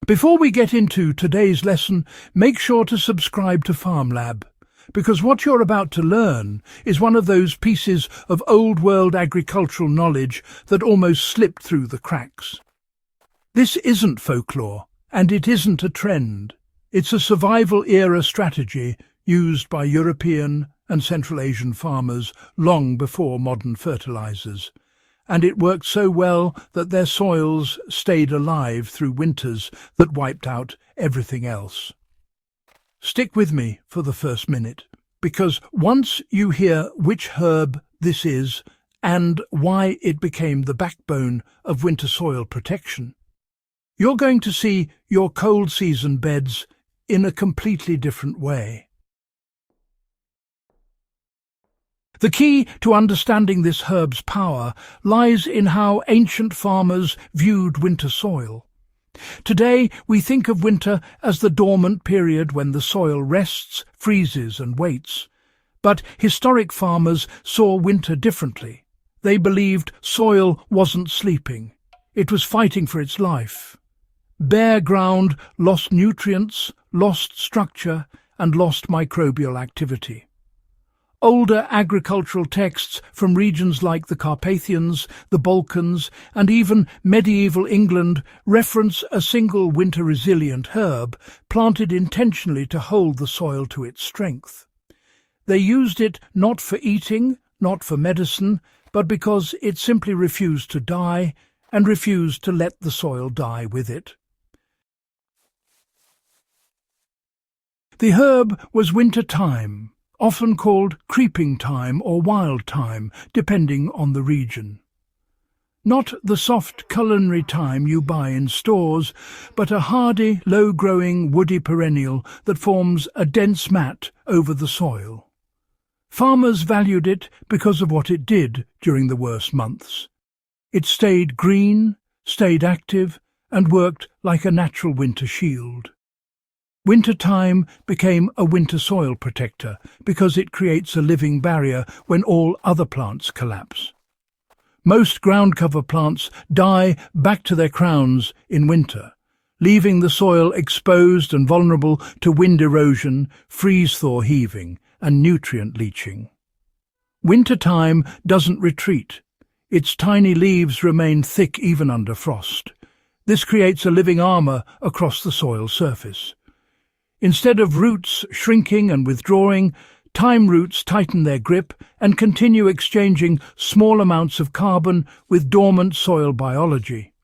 Before we get into today's lesson, make sure to subscribe to FarmLab, because what you're about to learn is one of those pieces of old-world agricultural knowledge that almost slipped through the cracks. This isn't folklore, and it isn't a trend. It's a survival-era strategy used by European and Central Asian farmers long before modern fertilizers, and it worked so well that their soils stayed alive through winters that wiped out everything else. Stick with me for the first minute, because once you hear which herb this is and why it became the backbone of winter soil protection, you're going to see your cold season beds in a completely different way. The key to understanding this herb's power lies in how ancient farmers viewed winter soil. Today, we think of winter as the dormant period when the soil rests, freezes and waits. But historic farmers saw winter differently. They believed soil wasn't sleeping. It was fighting for its life. Bare ground lost nutrients, lost structure, and lost microbial activity. Older agricultural texts from regions like the Carpathians, the Balkans, and even medieval England reference a single winter-resilient herb planted intentionally to hold the soil to its strength. They used it not for eating, not for medicine, but because it simply refused to die and refused to let the soil die with it. The herb was winter thyme, often called creeping thyme or wild thyme, depending on the region. Not the soft culinary thyme you buy in stores, but a hardy, low-growing, woody perennial that forms a dense mat over the soil. Farmers valued it because of what it did during the worst months. It stayed green, stayed active, and worked like a natural winter shield. Winter thyme became a winter soil protector because it creates a living barrier when all other plants collapse. Most ground cover plants die back to their crowns in winter, leaving the soil exposed and vulnerable to wind erosion, freeze-thaw heaving, and nutrient leaching. Winter thyme doesn't retreat. Its tiny leaves remain thick even under frost. This creates a living armor across the soil surface. Instead of roots shrinking and withdrawing, thyme roots tighten their grip and continue exchanging small amounts of carbon with dormant soil biology.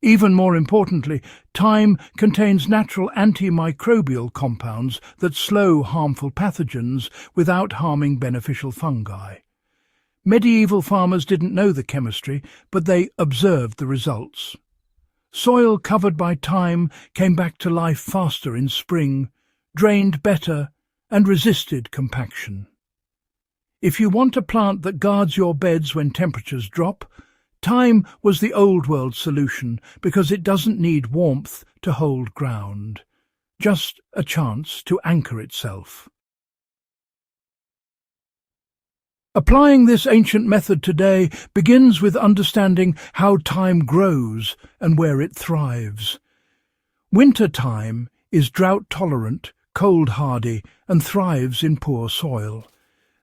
Even more importantly, thyme contains natural antimicrobial compounds that slow harmful pathogens without harming beneficial fungi. Medieval farmers didn't know the chemistry, but they observed the results. Soil covered by thyme came back to life faster in spring, drained better, and resisted compaction. If you want a plant that guards your beds when temperatures drop, thyme was the old-world solution because it doesn't need warmth to hold ground, just a chance to anchor itself. Applying this ancient method today begins with understanding how thyme grows and where it thrives. Winter thyme is drought-tolerant, cold-hardy, and thrives in poor soil.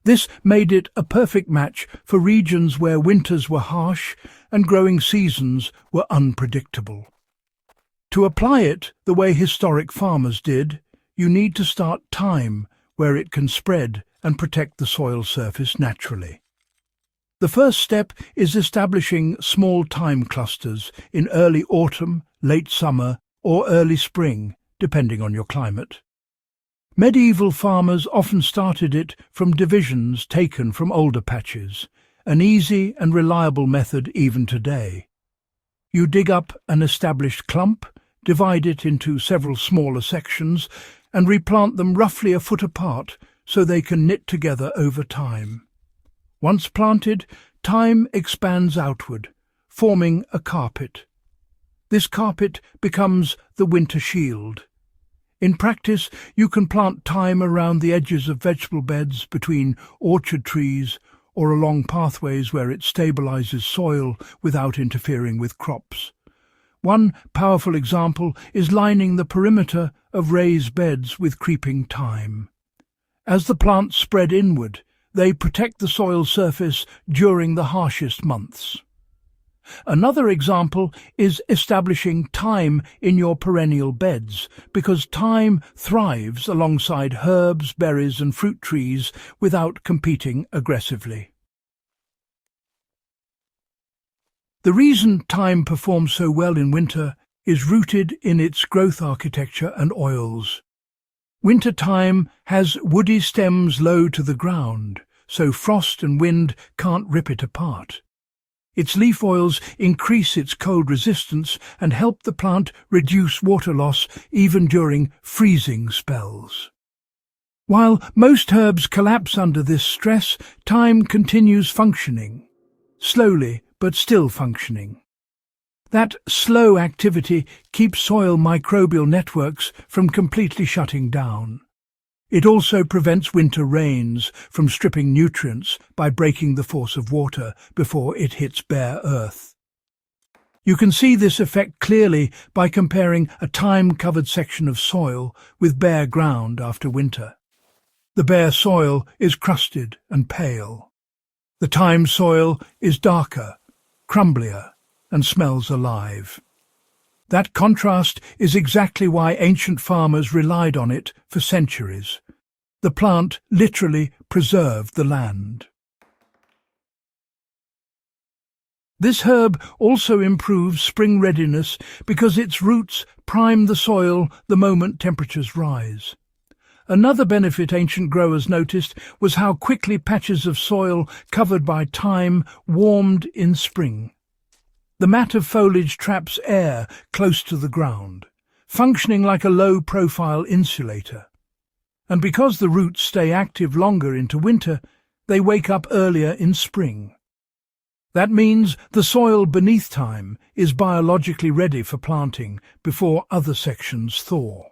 This made it a perfect match for regions where winters were harsh and growing seasons were unpredictable. To apply it the way historic farmers did, you need to start thyme where it can spread and protect the soil surface naturally. The first step is establishing small thyme clusters in early autumn, late summer, or early spring, depending on your climate. Medieval farmers often started it from divisions taken from older patches, an easy and reliable method even today. You dig up an established clump, divide it into several smaller sections, and replant them roughly a foot apart so they can knit together over time. Once planted, thyme expands outward, forming a carpet. This carpet becomes the winter shield. In practice, you can plant thyme around the edges of vegetable beds, between orchard trees, or along pathways where it stabilizes soil without interfering with crops. One powerful example is lining the perimeter of raised beds with creeping thyme. As the plants spread inward, they protect the soil surface during the harshest months. Another example is establishing thyme in your perennial beds, because thyme thrives alongside herbs, berries and fruit trees without competing aggressively. The reason thyme performs so well in winter is rooted in its growth architecture and oils. Winter thyme has woody stems low to the ground, so frost and wind can't rip it apart. Its leaf oils increase its cold resistance and help the plant reduce water loss even during freezing spells. While most herbs collapse under this stress, thyme continues functioning, slowly but still functioning. That slow activity keeps soil microbial networks from completely shutting down. It also prevents winter rains from stripping nutrients by breaking the force of water before it hits bare earth. You can see this effect clearly by comparing a thyme-covered section of soil with bare ground after winter. The bare soil is crusted and pale. The thyme soil is darker, crumblier, and smells alive. That contrast is exactly why ancient farmers relied on it for centuries. The plant literally preserved the land. This herb also improves spring readiness because its roots prime the soil the moment temperatures rise. Another benefit ancient growers noticed was how quickly patches of soil covered by thyme warmed in spring. The mat of foliage traps air close to the ground, functioning like a low-profile insulator. And because the roots stay active longer into winter, they wake up earlier in spring. That means the soil beneath thyme is biologically ready for planting before other sections thaw.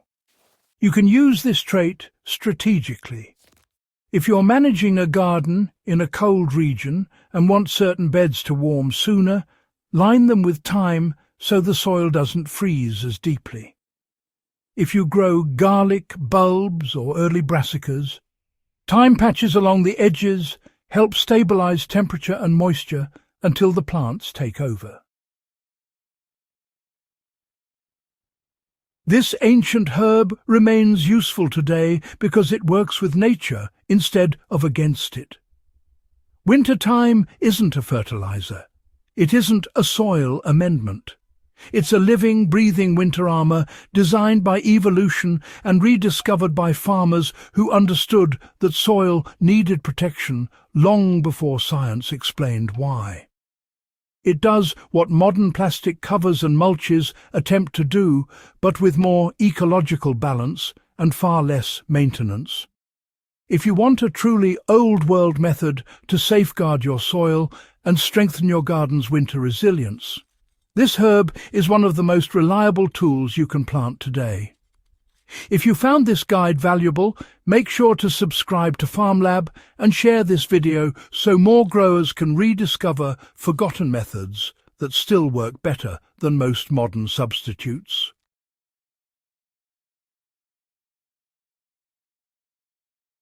You can use this trait strategically. If you're managing a garden in a cold region and want certain beds to warm sooner, line them with thyme so the soil doesn't freeze as deeply. If you grow garlic, bulbs or early brassicas, thyme patches along the edges help stabilize temperature and moisture until the plants take over. This ancient herb remains useful today because it works with nature instead of against it. Winter thyme isn't a fertilizer. It isn't a soil amendment. It's a living, breathing winter armor designed by evolution and rediscovered by farmers who understood that soil needed protection long before science explained why. It does what modern plastic covers and mulches attempt to do, but with more ecological balance and far less maintenance. If you want a truly old-world method to safeguard your soil and strengthen your garden's winter resilience, this herb is one of the most reliable tools you can plant today. If you found this guide valuable, make sure to subscribe to FarmLab and share this video so more growers can rediscover forgotten methods that still work better than most modern substitutes.